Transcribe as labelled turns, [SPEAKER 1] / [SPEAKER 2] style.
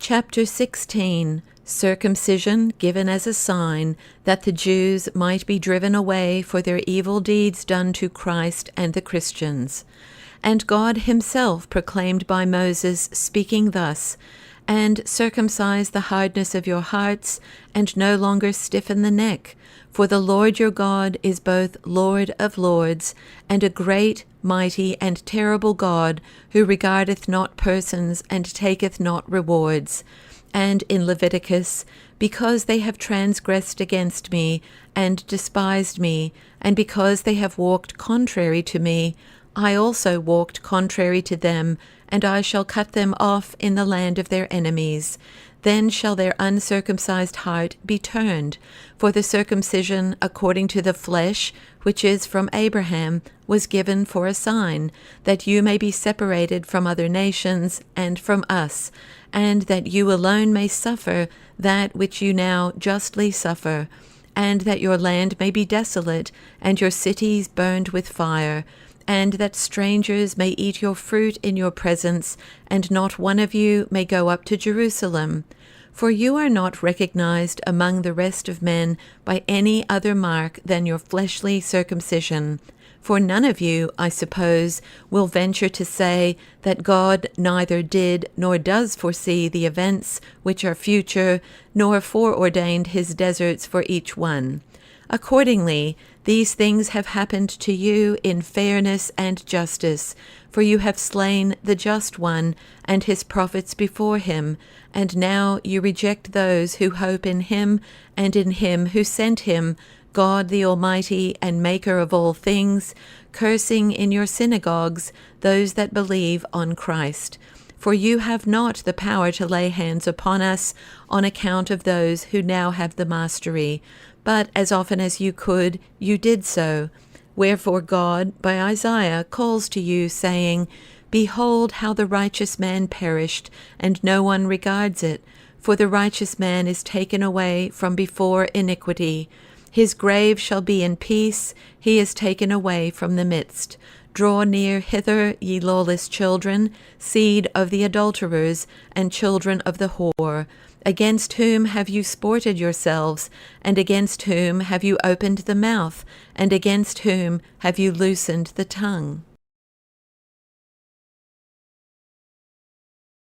[SPEAKER 1] Chapter 16. Circumcision given as a sign that the Jews might be driven away for their evil deeds done to Christ and the Christians. And God himself proclaimed by Moses, speaking thus, "And circumcise the hardness of your hearts, and no longer stiffen the neck. For the Lord your God is both Lord of lords, and a great, mighty, and terrible God, who regardeth not persons, and taketh not rewards." And in Leviticus, "Because they have transgressed against me, and despised me, and because they have walked contrary to me, I also walked contrary to them, and I shall cut them off in the land of their enemies. Then shall their uncircumcised heart be turned, for the circumcision according to the flesh, which is from Abraham, was given for a sign, that you may be separated from other nations and from us, and that you alone may suffer that which you now justly suffer, and that your land may be desolate, and your cities burned with fire, and that strangers may eat your fruit in your presence, and not one of you may go up to Jerusalem. For you are not recognized among the rest of men by any other mark than your fleshly circumcision. For none of you, I suppose, will venture to say that God neither did nor does foresee the events which are future, nor foreordained his deserts for each one. Accordingly, these things have happened to you in fairness and justice, for you have slain the just one and his prophets before him, and now you reject those who hope in him and in him who sent him, God the Almighty and Maker of all things, cursing in your synagogues those that believe on Christ. For you have not the power to lay hands upon us on account of those who now have the mastery, but as often as you could, you did so. Wherefore God, by Isaiah, calls to you, saying, Behold how the righteous man perished, and no one regards it. For the righteous man is taken away from before iniquity. His grave shall be in peace, he is taken away from the midst. Draw near hither, ye lawless children, seed of the adulterers, and children of the whore. Against whom have you sported yourselves, and against whom have you opened the mouth, and against whom have you loosened the tongue?